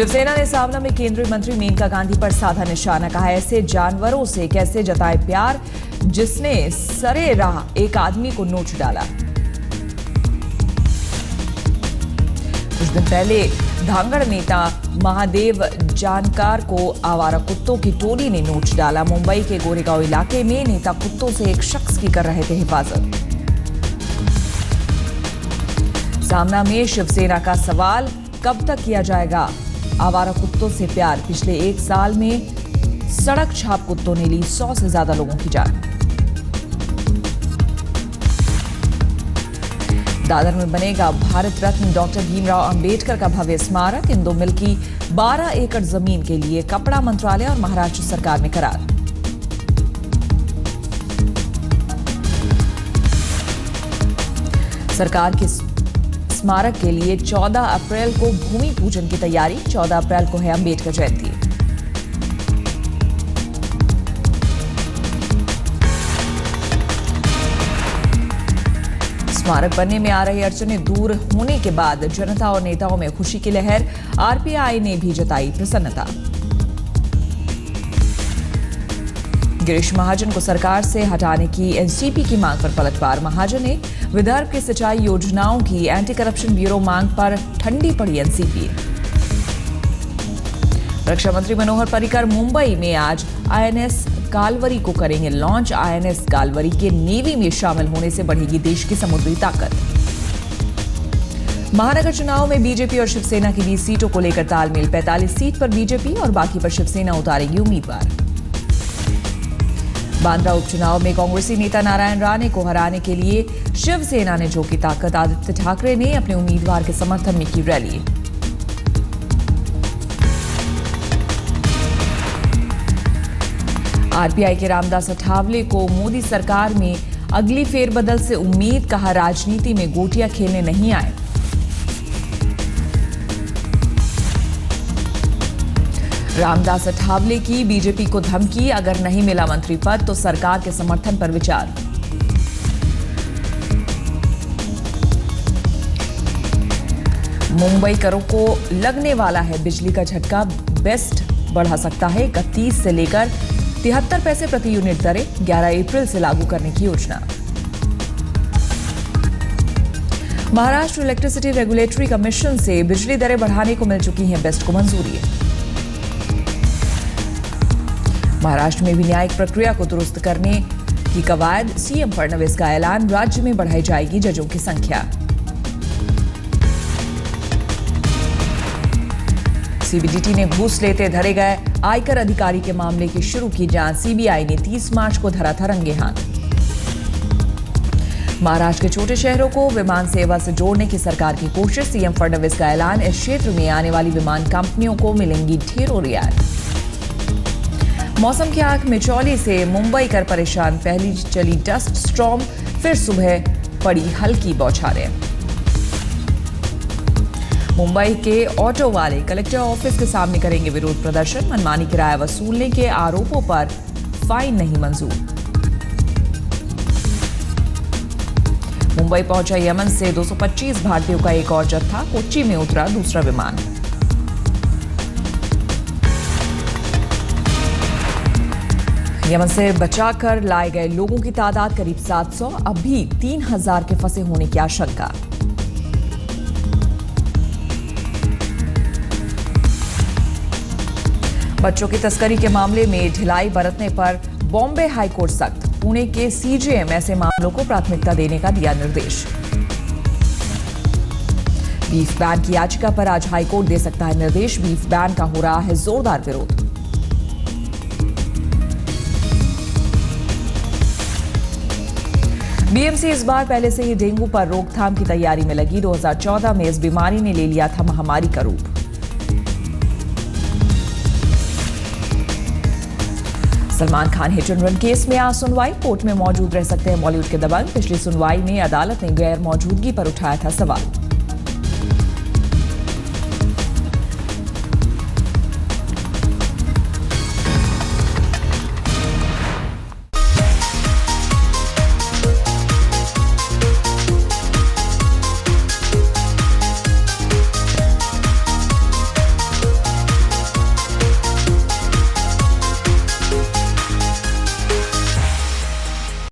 शिवसेना ने सावना में केंद्रीय मंत्री मेनका गांधी पर साधा निशाना। कहा, ऐसे जानवरों से कैसे जताए प्यार जिसने सरे राह एक आदमी को नोच डाला। कुछ दिन पहले धांगड़ नेता महादेव जानकार को आवारा कुत्तों की टोली ने नोच डाला। मुंबई के गोरेगांव इलाके में नेता कुत्तों से एक शख्स की कर रहे थे हिफाजत। सामना में शिवसेना का सवाल, कब तक किया जाएगा आवारा कुत्तों से प्यार। पिछले 1 साल में सड़क छाप कुत्तों ने ली 100 से ज्यादा लोगों की जान। दादर में बनेगा भारत रत्न डॉक्टर भीमराव अंबेडकर का भव्य स्मारक। इंदो मिल की 12 एकड़ जमीन के लिए कपड़ा मंत्रालय और महाराष्ट्र सरकार में करार। सरकार के स्मारक के लिए 14 अप्रैल को भूमि पूजन की तैयारी। 14 अप्रैल को है अंबेडकर जयंती। स्मारक बनने में आ रही अड़चनें दूर होने के बाद जनता और नेताओं में खुशी की लहर। आरपीआई ने भी जताई प्रसन्नता। गिरीश महाजन को सरकार से हटाने की एनसीपी की मांग पर पलटवार। महाजन ने विदर्भ की सिंचाई योजनाओं की एंटी करप्शन ब्यूरो मांग पर ठंडी पड़ी एनसीपी। रक्षा मंत्री मनोहर पर्रिकर मुंबई में आज आईएनएस कालवरी को करेंगे लॉन्च। आईएनएस कालवरी के नेवी में शामिल होने से बढ़ेगी देश की समुद्री ताकत। महानगर चुनाव में बीजेपी और शिवसेना की 20 सीटों को लेकर तालमेल। 45 सीट पर बीजेपी और बाकी पर शिवसेना उतारेगी उम्मीदवार। बांद्रा उपचुनाव में कांग्रेसी नेता नारायण राणे को हराने के लिए शिवसेना ने झोंकी ताकत। आदित्य ठाकरे ने अपने उम्मीदवार के समर्थन में की रैली। आरपीआई के रामदास अठावले को मोदी सरकार में अगली फेरबदल से उम्मीद। कहा, राजनीति में गोटियां खेलने नहीं आए। रामदास अठावले की बीजेपी को धमकी, अगर नहीं मिला मंत्री पद तो सरकार के समर्थन पर विचार। मुंबईकरों को लगने वाला है बिजली का झटका। बेस्ट बढ़ा सकता है 31 से लेकर 73 पैसे प्रति यूनिट दरें। 11 अप्रैल से लागू करने की योजना। महाराष्ट्र इलेक्ट्रिसिटी रेगुलेटरी कमीशन से बिजली दरें बढ़ाने को मिल चुकी हैं बेस्ट को मंजूरी। महाराष्ट्र में भी न्यायिक प्रक्रिया को दुरुस्त करने की कवायद। सीएम फडणवीस का ऐलान, राज्य में बढ़ाई जाएगी जजों की संख्या। सीबीडीटी ने घूस लेते धरे गए आयकर अधिकारी के मामले की शुरू की जांच। सीबीआई ने 30 मार्च को धरा था रंगे हाथ। महाराष्ट्र के छोटे शहरों को विमान सेवा से जोड़ने की सरकार की कोशिश। सीएम फडणवीस का ऐलान, इस क्षेत्र में आने वाली विमान कंपनियों को मिलेंगी ढेरों रियायत। मौसम की आंख मिचौली से मुंबई कर परेशान। पहली चली डस्ट स्टॉर्म, फिर सुबह पड़ी हल्की बौछारें। मुंबई के ऑटो वाले कलेक्टर ऑफिस के सामने करेंगे विरोध प्रदर्शन। मनमानी किराया वसूलने के आरोपों पर फाइन नहीं मंजूर। मुंबई पहुंचा यमन से 225 भारतीयों का एक और जत्था। कोच्चि में उतरा दूसरा विमान। यमन से बचाकर लाए गए लोगों की तादाद करीब 700। अब भी 3000 के फंसे होने की आशंका। बच्चों की तस्करी के मामले में ढिलाई बरतने पर बॉम्बे हाईकोर्ट सख्त। पुणे के सीजेएम ऐसे मामलों को प्राथमिकता देने का दिया निर्देश। बीफ बैन की याचिका पर आज हाईकोर्ट दे सकता है निर्देश। बीफ बैन का हो रहा है जोरदार विरोध। बीएमसी इस बार पहले से ही डेंगू पर रोकथाम की तैयारी में लगी। 2014 में इस बीमारी ने ले लिया था महामारी का रूप। Salman Khan hit and run case में आज सुनवाई। कोर्ट में मौजूद रह सकते हैं बॉलीवुड के दबंग। पिछली सुनवाई में अदालत ने गैर मौजूदगी पर उठाया था सवाल।